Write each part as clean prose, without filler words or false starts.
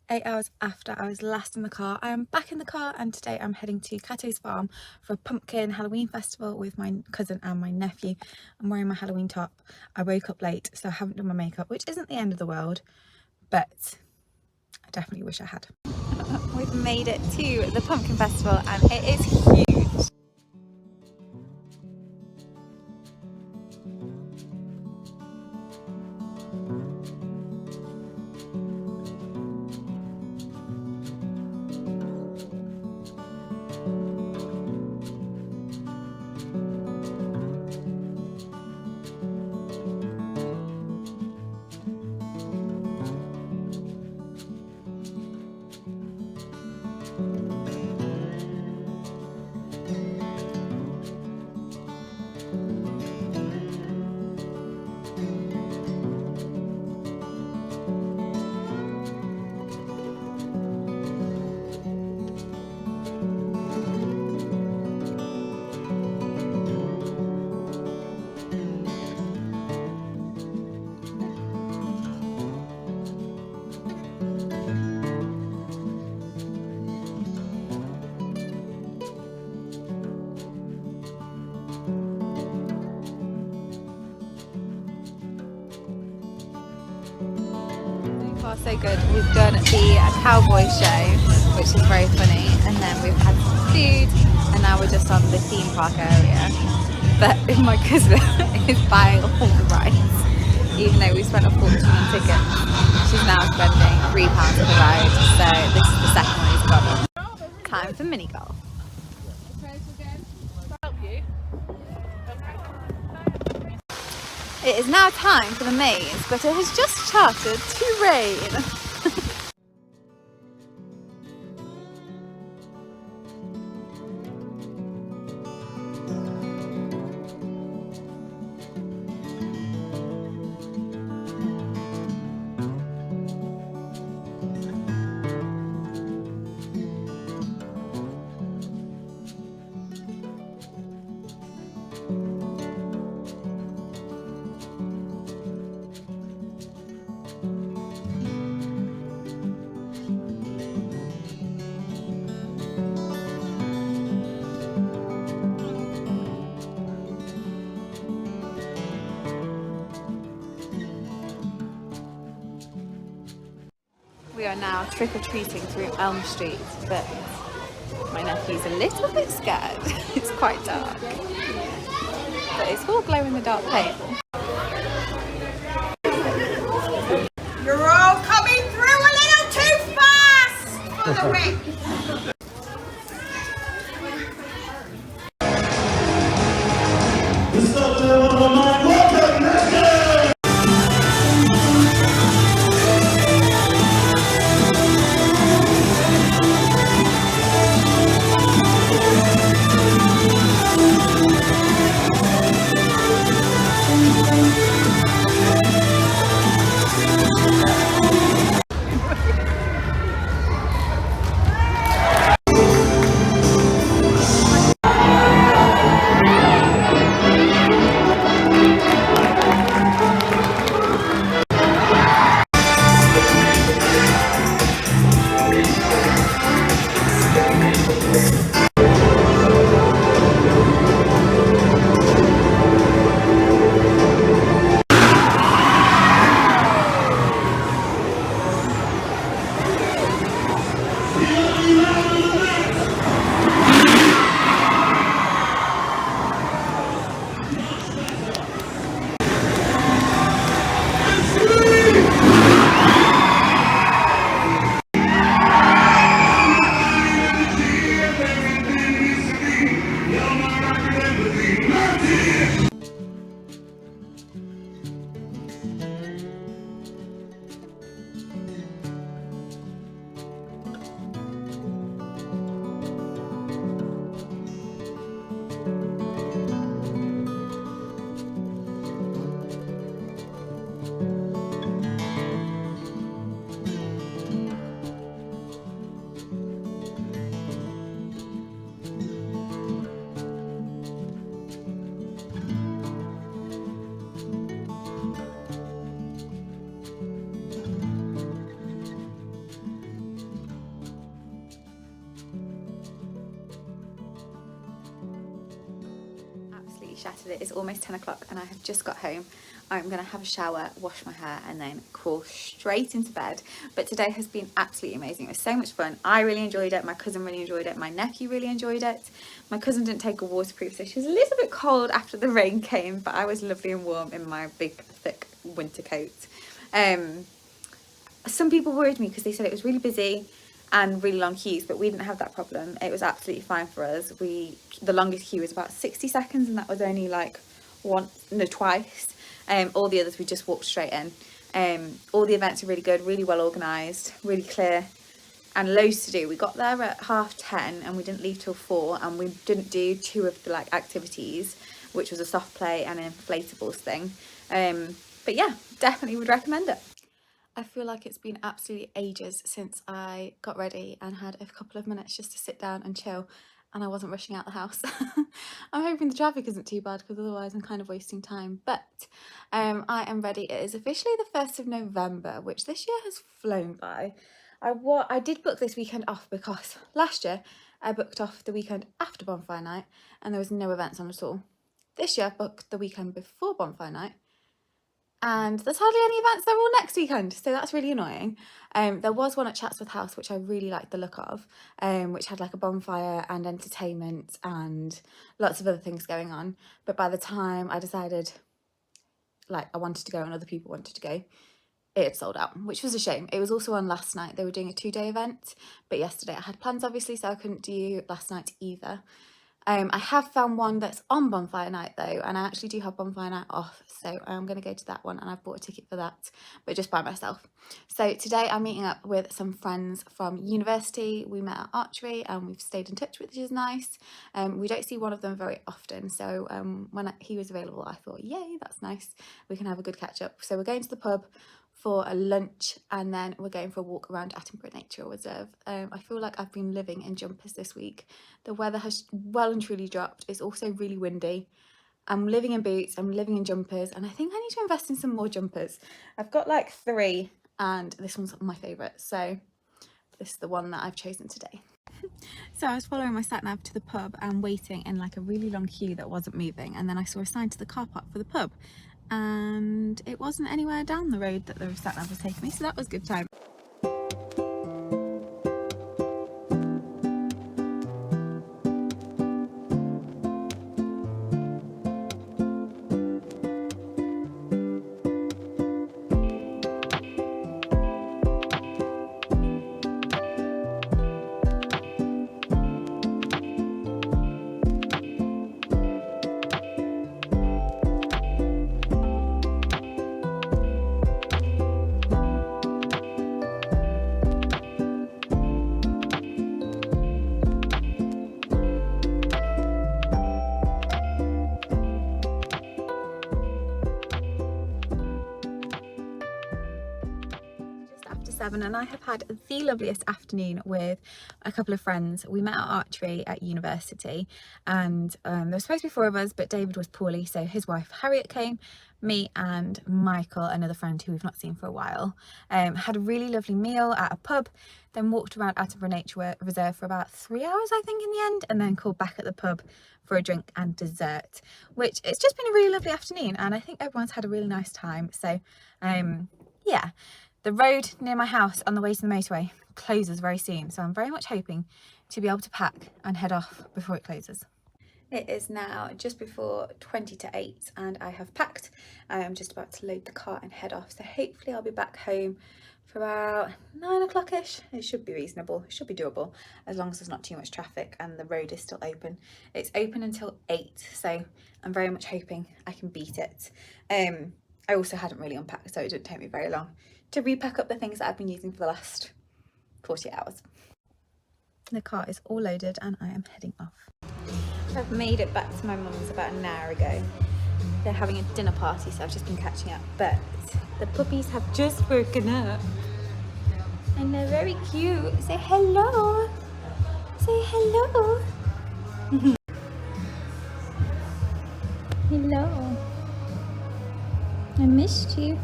8 hours after I was last in the car. I am back in the car and today I'm heading to Cattows Farm for a pumpkin Halloween festival with my cousin and my nephew. I'm wearing my Halloween top. I woke up late so I haven't done my makeup, which isn't the end of the world, but I definitely wish I had. We've made it to the pumpkin festival and it is huge. So good. We've done the cowboy show, which is very funny, and then we've had some food, and now we're just on the theme park area. But my cousin is buying all the rides, even though we spent a fortune on tickets. She's now spending £3 for the ride, so this is the second one he's got. Time for mini golf. It is now time for the maze, but it has just started to rain. We are now trick-or-treating through Elm Street, but my nephew's a little bit scared. It's quite dark, but it's all glow-in-the-dark paint. You're all coming through a little too fast for the ring. shattered. It is almost 10 o'clock and I have just got home. I'm going to have a shower, wash my hair and then crawl straight into bed. But today has been absolutely amazing. It was so much fun. I really enjoyed it. My cousin really enjoyed it. My nephew really enjoyed it. My cousin didn't take a waterproof, so she was a little bit cold after the rain came, but I was lovely and warm in my big, thick winter coat. Some people worried me because they said it was really busy and really long queues, but we didn't have that problem. It was absolutely fine for us. The longest queue was about 60 seconds and that was only like twice. All the others we just walked straight in. All the events are really good, really well organised, really clear and loads to do. We got there at 10:30 and we didn't leave till 4 and we didn't do 2 of the activities, which was a soft play and an inflatables thing. But yeah, definitely would recommend it. I feel like it's been absolutely ages since I got ready and had a couple of minutes just to sit down and chill and I wasn't rushing out the house. I'm hoping the traffic isn't too bad because otherwise I'm kind of wasting time. But I am ready. It is officially the 1st of November, which this year has flown by. I did book this weekend off because last year I booked off the weekend after Bonfire Night and there was no events on at all. This year I booked the weekend before Bonfire Night and there's hardly any events. They're all next weekend, so that's really annoying. There was one at Chatsworth House which I really liked the look of, which had like a bonfire and entertainment and lots of other things going on, but by the time I decided like I wanted to go and other people wanted to go, it had sold out, which was a shame. It was also on last night. They were doing a 2-day event, but yesterday I had plans obviously, so I couldn't do last night either. I have found one that's on Bonfire Night though, and I actually do have Bonfire Night off, so I'm going to go to that one and I've bought a ticket for that, but just by myself. So today I'm meeting up with some friends from university. We met at archery and we've stayed in touch, which is nice. We don't see one of them very often, so when he was available I thought, yay, that's nice, we can have a good catch up. So we're going to the pub for a lunch and then we're going for a walk around Attenborough Nature Reserve. I feel like I've been living in jumpers this week. The weather has well and truly dropped. It's also really windy. I'm living in boots, I'm living in jumpers, and I think I need to invest in some more jumpers. I've got like 3 and this one's my favourite, so this is the one that I've chosen today. So I was following my sat nav to the pub and waiting in like a really long queue that wasn't moving, and then I saw a sign to the car park for the pub and it wasn't anywhere down the road that the sat nav was taking me, so that was good time. And I have had the loveliest afternoon with a couple of friends. We met at archery at university and there were supposed to be 4 of us, but David was poorly, so his wife Harriet came, me and Michael, another friend who we've not seen for a while. Had a really lovely meal at a pub, then walked around Attenborough Nature Reserve for about 3 hours I think in the end, and then called back at the pub for a drink and dessert, which it's just been a really lovely afternoon and I think everyone's had a really nice time. So yeah. The road near my house on the way to the motorway closes very soon, so I'm very much hoping to be able to pack and head off before it closes. It is now just before 20 to 8 and I have packed. I am just about to load the car and head off, so hopefully I'll be back home for about 9 o'clock-ish. It should be reasonable, it should be doable, as long as there's not too much traffic and the road is still open. It's open until 8, so I'm very much hoping I can beat it. I also hadn't really unpacked, so it didn't take me very long to repack up the things that I've been using for the last 40 hours. The car is all loaded and I am heading off. I've made it back to my mum's about an hour ago. They're having a dinner party, so I've just been catching up, but the puppies have just woken up and they're very cute. Say hello. Say hello. Hello. I missed you.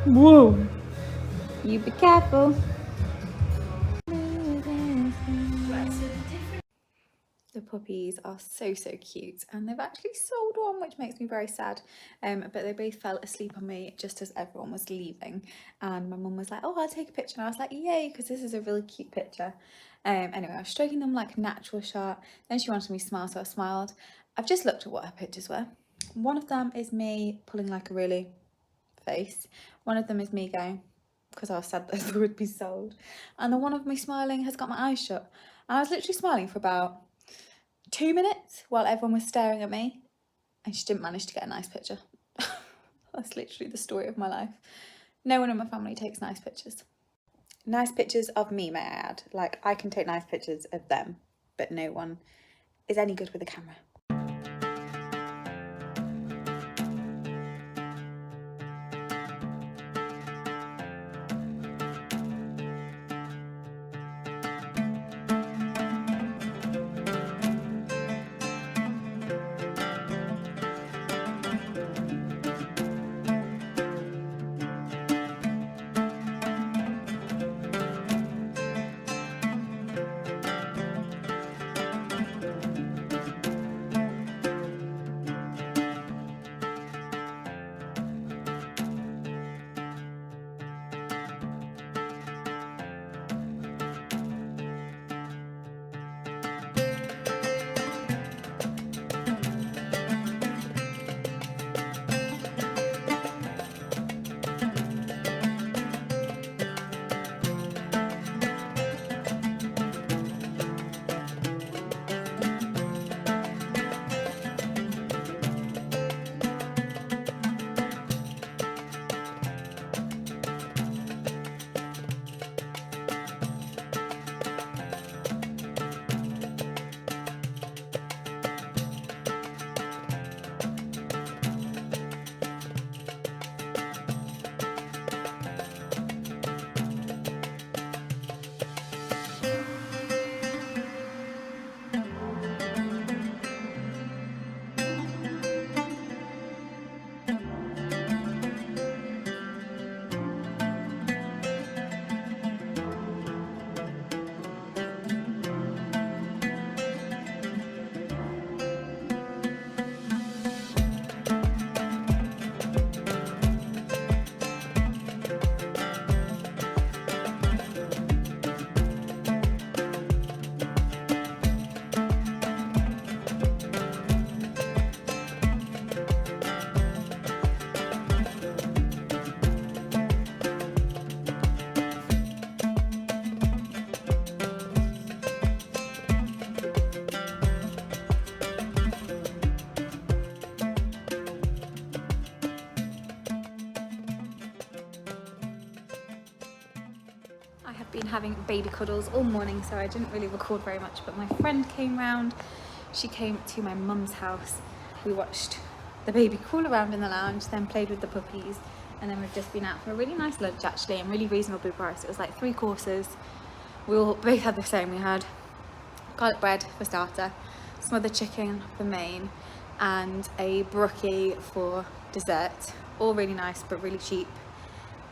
Whoa, You be careful. The puppies are so cute, and they've actually sold one, which makes me very sad, but they both fell asleep on me just as everyone was leaving, and my mum was like, oh, I'll take a picture, and I was like, yay, because this is a really cute picture. Anyway, I was stroking them like a natural shot, then she wanted me to smile, so I smiled. I've just looked at what her pictures were. One of them is me pulling like a really face, one of them is me going, because I was sad that they would be sold, and the one of me smiling has got my eyes shut, and I was literally smiling for about 2 minutes while everyone was staring at me, and she didn't manage to get a nice picture. That's literally the story of my life. No one in my family takes nice pictures. Nice pictures of me, may I add. Like, I can take nice pictures of them, but no one is any good with a camera. Been having baby cuddles all morning, so I didn't really record very much, but my friend came round. She came to my mum's house. We watched the baby crawl around in the lounge, then played with the puppies, and then we've just been out for a really nice lunch actually, and really reasonably priced. It was like 3 courses. We all both had the same. We had garlic bread for starter, smothered chicken for main, and a brookie for dessert. All really nice but really cheap.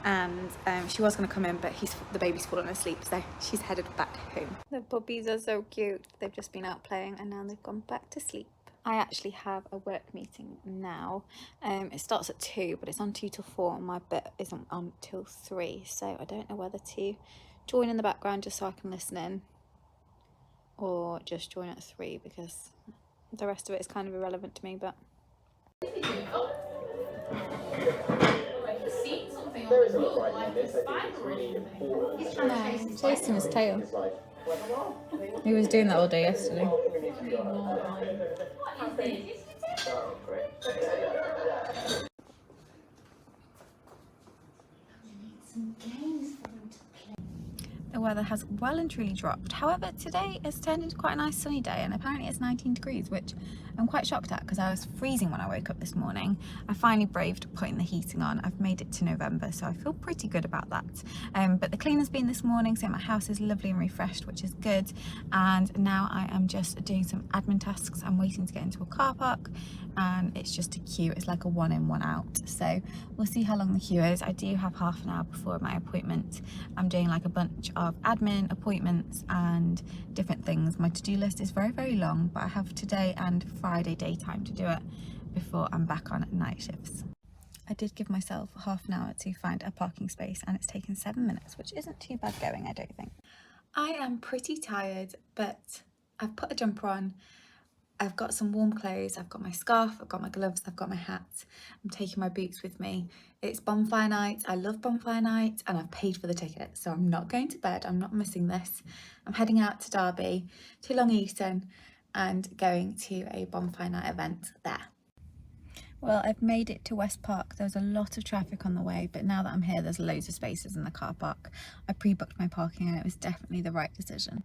And she was going to come in, but the baby's fallen asleep, so she's headed back home. The puppies are so cute. They've just been out playing and now they've gone back to sleep. I actually have a work meeting now. It starts at 2, but it's on 2 till 4, and my bit isn't on till 3, so I don't know whether to join in the background just so I can listen in, or just join at 3 because the rest of it is kind of irrelevant to me. But There is a right this. I think it's really important. he's chasing his tail. He was doing that all day yesterday. Some games for them to play. There weather has well and truly dropped. However, today it's turned into quite a nice sunny day, and apparently it's 19 degrees, which I'm quite shocked at because I was freezing when I woke up this morning. I finally braved putting the heating on. I've made it to November, so I feel pretty good about that. But the cleaner's been this morning, so my house is lovely and refreshed, which is good. And now I am just doing some admin tasks. I'm waiting to get into a car park, and it's just a queue. It's like a one in, one out. So we'll see how long the queue is. I do have half an hour before my appointment. I'm doing like a bunch of admin appointments and different things. My to-do list is very, very long, but I have today and Friday daytime to do it before I'm back on night shifts. I did give myself half an hour to find a parking space, and it's taken 7 minutes, which isn't too bad going, I don't think. I am pretty tired, but I've put a jumper on. I've got some warm clothes, I've got my scarf, I've got my gloves, I've got my hat. I'm taking my boots with me. It's Bonfire Night, I love Bonfire Night, and I've paid for the ticket, so I'm not going to bed, I'm not missing this. I'm heading out to Derby, to Long Eaton, and going to a Bonfire Night event there. Well, I've made it to West Park. There was a lot of traffic on the way, but now that I'm here, there's loads of spaces in the car park. I pre-booked my parking, and it was definitely the right decision.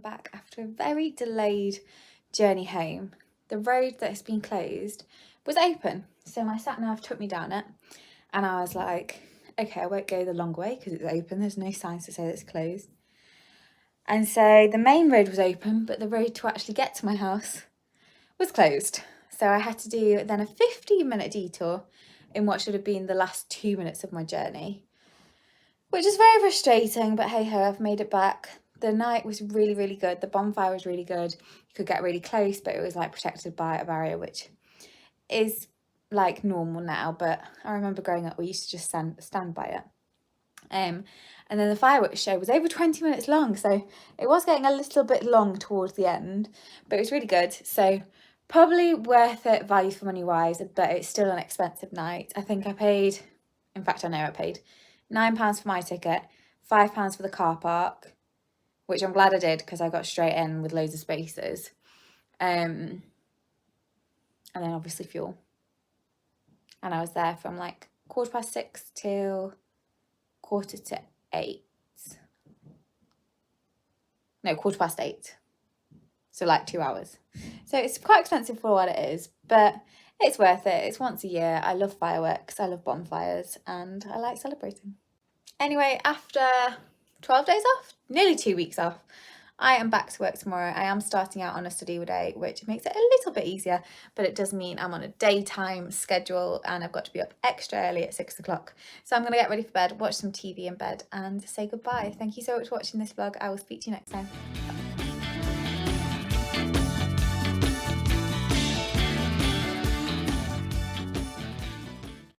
Back after a very delayed journey home. The road that has been closed was open, so my sat nav took me down it, and I was like, okay, I won't go the long way because it's open, there's no signs to say that it's closed. And so the main road was open, but the road to actually get to my house was closed, so I had to do then a 15-minute detour in what should have been the last 2 minutes of my journey, which is very frustrating, but hey ho, I've made it back. The night was really, really good. The bonfire was really good. You could get really close, but it was like protected by a barrier, which is like normal now. But I remember growing up, we used to just stand by it. And then the fireworks show was over 20 minutes long, so it was getting a little bit long towards the end, but it was really good. So probably worth it value for money wise, but it's still an expensive night. I think I paid, in fact, I know I paid £9 for my ticket, £5 for the car park, which I'm glad I did because I got straight in with loads of spaces. And then obviously fuel. And I was there from like 6:15 till 7:45. No, 8:15. So like 2 hours. So it's quite expensive for what it is, but it's worth it. It's once a year. I love fireworks, I love bonfires, and I like celebrating. Anyway, after 12 days off, nearly 2 weeks off, I am back to work tomorrow. I am starting out on a study day, which makes it a little bit easier, but it does mean I'm on a daytime schedule and I've got to be up extra early at 6 o'clock. So I'm going to get ready for bed, watch some TV in bed, and say goodbye. Thank you so much for watching this vlog. I will speak to you next time.